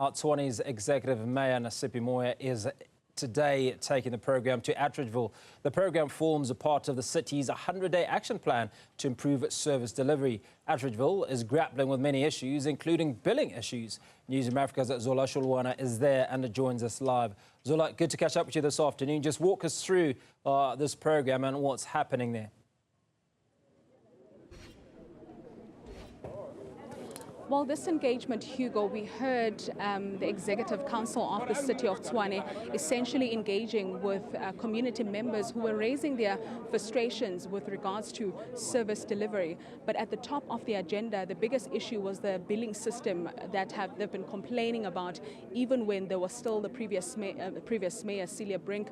Tshwane's Executive Mayor Nasiphi Moya is today taking the program to Atteridgeville. The program forms a part of the city's 100-day action plan to improve service delivery. Atteridgeville is grappling with many issues, including billing issues. Newzroom Afrika's Zola Sholwana is there and joins us live. Zola, good to catch up with you this afternoon. Just walk us through this program and what's happening there. Well, this engagement, Hugo, we heard the Executive Council of the City of Tshwane essentially engaging with community members who were raising their frustrations with regards to service delivery. But at the top of the agenda, the biggest issue was the billing system that they've been complaining about, even when there was still the previous mayor, Celia Brink,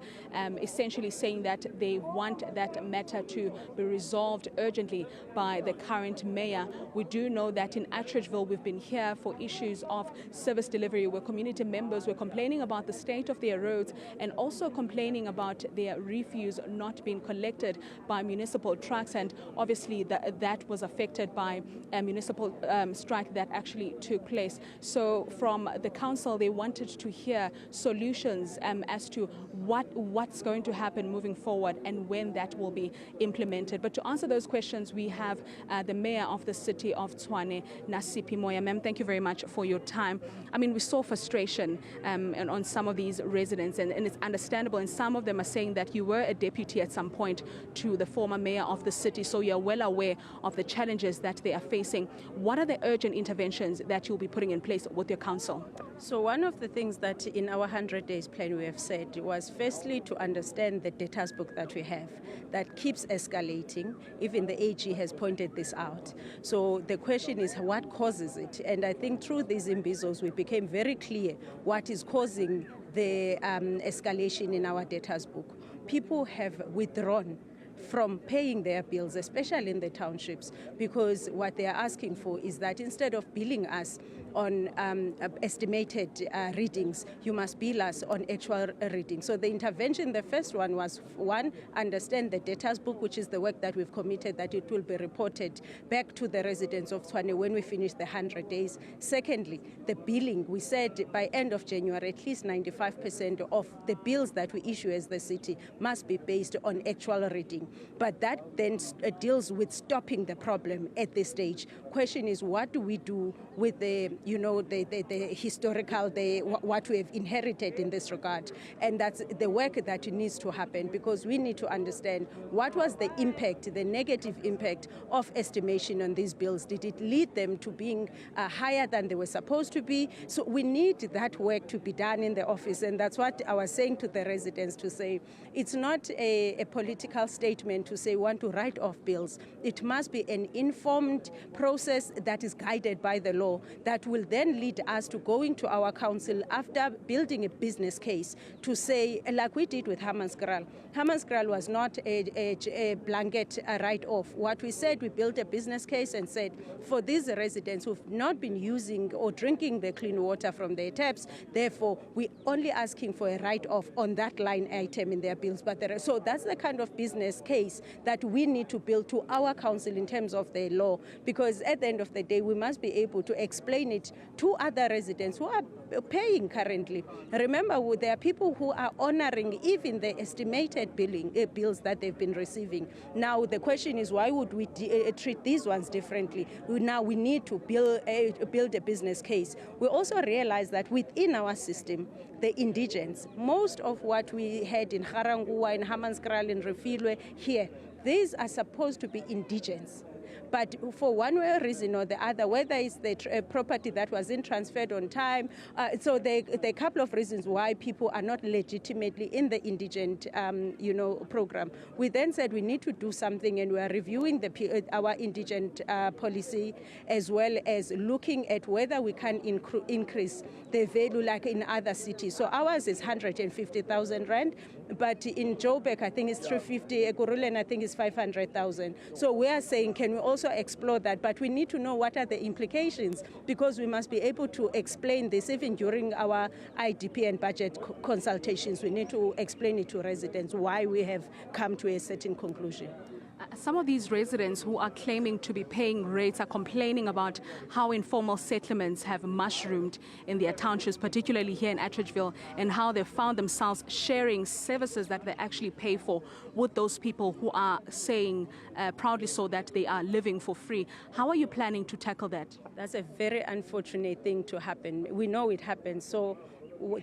essentially saying that they want that matter to be resolved urgently by the current mayor. We do know that in Atteridgeville, we've been here for issues of service delivery where community members were complaining about the state of their roads and also complaining about their refuse not being collected by municipal trucks, and obviously that was affected by a municipal strike that actually took place. So from the council, they wanted to hear solutions as to what's going to happen moving forward and when that will be implemented. But to answer those questions, we have the mayor of the city of Tshwane, Nasiphi Moya. Ma'am, thank you very much for your time. I mean, we saw frustration on some of these residents, and it's understandable. And some of them are saying that you were a deputy at some point to the former mayor of the city, so you're well aware of the challenges that they are facing. What are the urgent interventions that you'll be putting in place with your council? So one of the things that in our 100 days plan we have said was firstly to understand the data's book that we have that keeps escalating. Even the AG has pointed this out. So the question is what causes it? And I think through these imbizos we became very clear what is causing the escalation in our data's book. People have withdrawn from paying their bills, especially in the townships, because what they are asking for is that instead of billing us on estimated readings, you must bill us on actual readings. So the intervention, the first one was, one, understand the data's book, which is the work that we've committed, that it will be reported back to the residents of Tshwane when we finish the 100 days. Secondly, the billing, we said by end of January, at least 95% of the bills that we issue as the city must be based on actual reading. But that then deals with stopping the problem at this stage. Question is, what do we do with the historical, what we have inherited in this regard? And that's the work that needs to happen, because we need to understand what was the impact, the negative impact of estimation on these bills. Did it lead them to being higher than they were supposed to be? So we need that work to be done in the office, and that's what I was saying to the residents, to say it's not a political statement to say we want to write off bills. It must be an informed process that is guided by the law, that will then lead us to going to our council after building a business case to say, like we did with Hammanskraal. Hammanskraal was not a blanket write-off. What we said, we built a business case and said, for these residents who've not been using or drinking the clean water from their taps, therefore we're only asking for a write-off on that line item in their bills. But so that's the kind of business case that we need to build to our council in terms of the law, because at the end of the day, we must be able to explain it to other residents who are paying currently. Remember, there are people who are honoring even the estimated bills that they've been receiving. Now, the question is, why would we treat these ones differently? Now we need to build a business case. We also realize that within our system, the indigents, most of what we had in Garangua, in Hammanskraal, in Refilwe, here, these are supposed to be indigents. But for one way or reason or the other, whether it's the property that wasn't transferred on time, so there are a couple of reasons why people are not legitimately in the indigent, program. We then said we need to do something, and we are reviewing our indigent policy, as well as looking at whether we can increase the value like in other cities. So ours is 150,000 rand, but in Joburg, I think it's 350, Ekurhuleni, I think it's 500,000. So we are saying, can we also explore that? But we need to know what are the implications, because we must be able to explain this even during our IDP and budget consultations. We need to explain it to residents why we have come to a certain conclusion. some of these residents who are claiming to be paying rates are complaining about how informal settlements have mushroomed in their townships, particularly here in Atteridgeville, and how they found themselves sharing services that they actually pay for with those people who are saying proudly so that they are living for free. How are you planning to tackle that? That's a very unfortunate thing to happen. We know it happens. So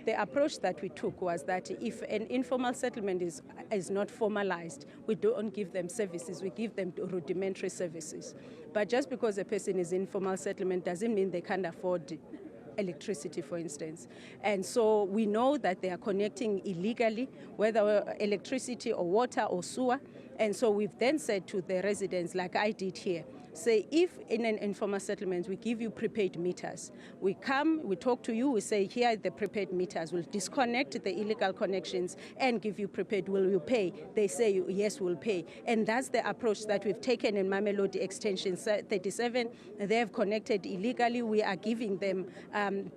the approach that we took was that if an informal settlement is not formalized, we don't give them services, we give them rudimentary services. But just because a person is informal settlement doesn't mean they can't afford electricity, for instance. And so we know that they are connecting illegally, whether electricity or water or sewer. And so we've then said to the residents, like I did here, say, if in an informal settlement we give you prepaid meters, we come, we talk to you, we say, here are the prepaid meters, we'll disconnect the illegal connections and give you prepaid, will you pay? They say, yes, we'll pay. And that's the approach that we've taken in Mamelodi Extension 37. They have connected illegally. We are giving them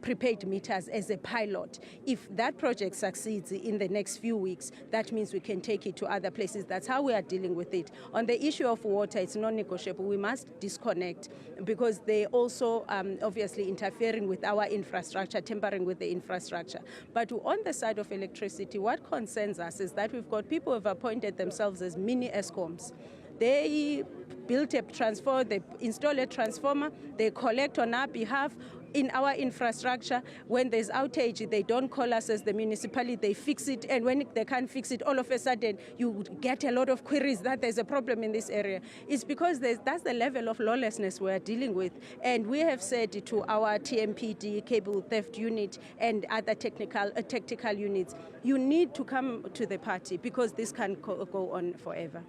prepaid meters as a pilot. If that project succeeds in the next few weeks, that means we can take it to other places. That's how we are dealing with it. On the issue of water, it's non-negotiable. We must disconnect because they also obviously interfering with our infrastructure, tampering with the infrastructure. But on the side of electricity, what concerns us is that we've got people who have appointed themselves as mini ESCOMs. They built a transformer, they install a transformer, they collect on our behalf in our infrastructure. When there's outage, they don't call us as the municipality, they fix it. And when they can't fix it, all of a sudden, you get a lot of queries that there's a problem in this area. It's because that's the level of lawlessness we're dealing with. And we have said to our TMPD, cable theft unit, and other tactical units, you need to come to the party because this can't go on forever.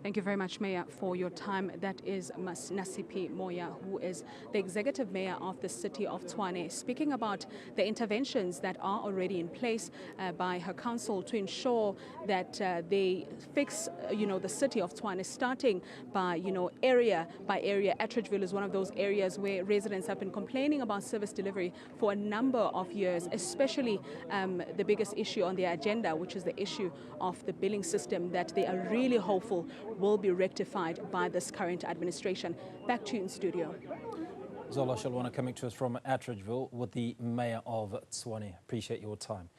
Thank you very much, Mayor, for your time. That is Nasiphi Moya, who is the Executive Mayor of the city of Tshwane, speaking about the interventions that are already in place by her council to ensure that they fix, the city of Tshwane, starting by, area by area. Atteridgeville is one of those areas where residents have been complaining about service delivery for a number of years, especially the biggest issue on their agenda, which is the issue of the billing system that they are really hopeful will be rectified by this current administration. Back to you in studio. Zola, Sholwana coming to us from Atteridgeville with the Mayor of Tshwane. Appreciate your time.